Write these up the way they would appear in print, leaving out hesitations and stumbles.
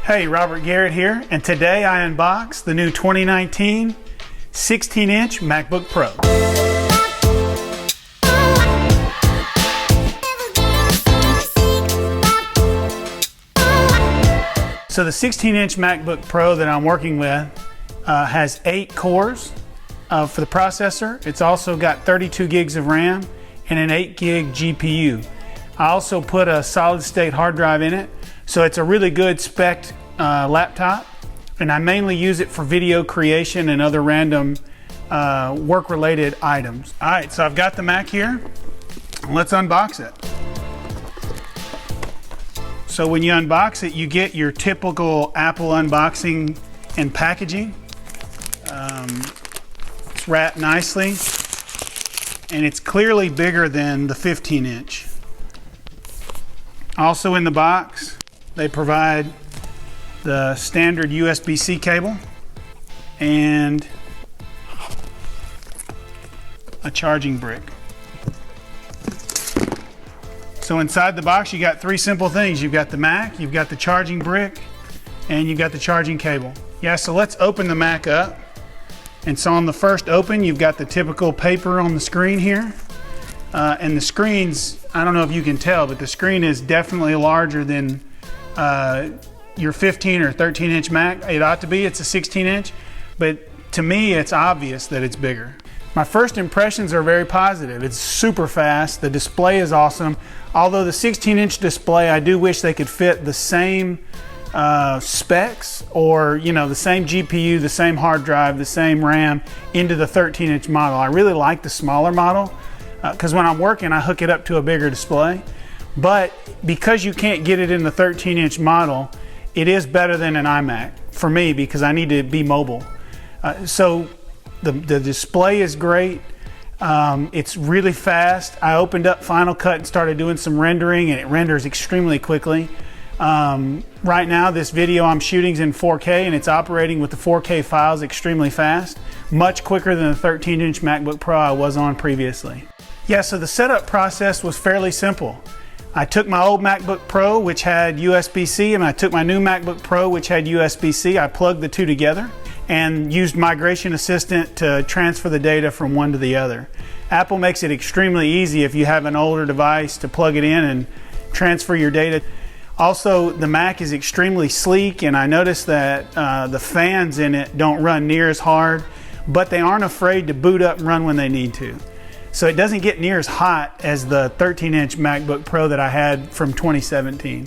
Hey, Robert Garrett here, and today I unbox the new 2019 16-inch MacBook Pro. So the 16-inch MacBook Pro that I'm working with has 8 cores for the processor. It's also got 32 gigs of RAM and an 8 gig GPU. I also put a solid state hard drive in it, so it's a really good spec laptop, and I mainly use it for video creation and other random work related items. Alright, so I've got the Mac here. Let's unbox it. So when you unbox it, you get your typical Apple unboxing and packaging. It's wrapped nicely, and it's clearly bigger than the 15-inch. Also in the box, they provide the standard USB-C cable and a charging brick. So inside the box you got 3 simple things. You've got the Mac, you've got the charging brick, and you've got the charging cable. Yeah, so let's open the Mac up. And so on the first open, you've got the typical paper on the screen here. And the screen's, I don't know if you can tell, but the screen is definitely larger than your 15 or 13-inch Mac. It ought to be. It's a 16-inch, but to me, it's obvious that it's bigger. My first impressions are very positive. It's super fast. The display is awesome. Although the 16-inch display, I do wish they could fit the same specs, or the same GPU, the same hard drive, the same RAM into the 13-inch model. I really like the smaller model because when I'm working, I hook it up to a bigger display. But because you can't get it in the 13-inch model, it is better than an iMac for me because I need to be mobile. So the display is great. It's really fast. I opened up Final Cut and started doing some rendering, and it renders extremely quickly. Right now this video I'm shooting is in 4K, and it's operating with the 4K files extremely fast, much quicker than the 13-inch MacBook Pro I was on previously. Yeah, so the setup process was fairly simple. I took my old MacBook Pro, which had USB-C, and I took my new MacBook Pro, which had USB-C. I plugged the two together and used Migration Assistant to transfer the data from one to the other. Apple makes it extremely easy if you have an older device to plug it in and transfer your data. Also, the Mac is extremely sleek, and I noticed that the fans in it don't run near as hard, but they aren't afraid to boot up and run when they need to. So it doesn't get near as hot as the 13-inch MacBook Pro that I had from 2017.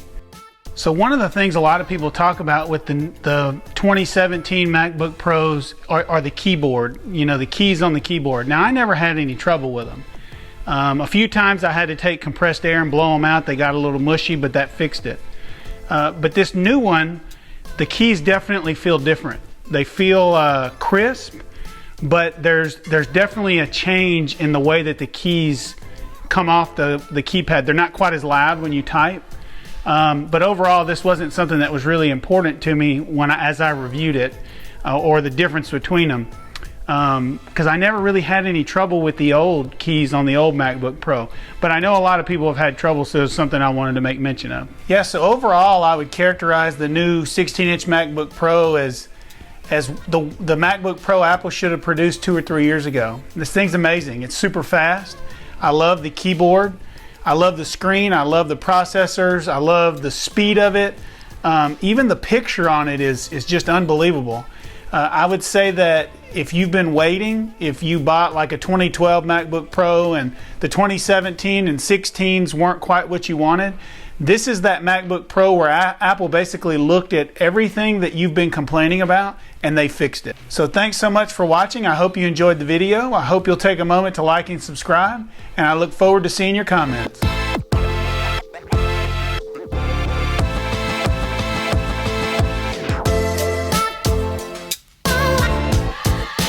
So one of the things a lot of people talk about with the 2017 MacBook Pros are the keyboard, the keys on the keyboard. Now, I never had any trouble with them. A few times I had to take compressed air and blow them out. They got a little mushy, but that fixed it. But this new one, the keys definitely feel different. They feel crisp, but there's definitely a change in the way that the keys come off the keypad. They're not quite as loud when you type. But overall, this wasn't something that was really important to me as I reviewed it, or the difference between them. Because I never really had any trouble with the old keys on the old MacBook Pro, but I know a lot of people have had trouble, so it's something I wanted to make mention of. Yeah, so overall I would characterize the new 16-inch MacBook Pro as the MacBook Pro Apple should have produced 2 or 3 years ago. This thing's amazing. It's super fast. I love the keyboard. I love the screen. I love the processors. I love the speed of it. Even the picture on it is just unbelievable. I would say that if you've been waiting, if you bought like a 2012 MacBook Pro and the 2017 and 16s weren't quite what you wanted, this is that MacBook Pro where Apple basically looked at everything that you've been complaining about and they fixed it. So thanks so much for watching. I hope you enjoyed the video. I hope you'll take a moment to like and subscribe, and I look forward to seeing your comments.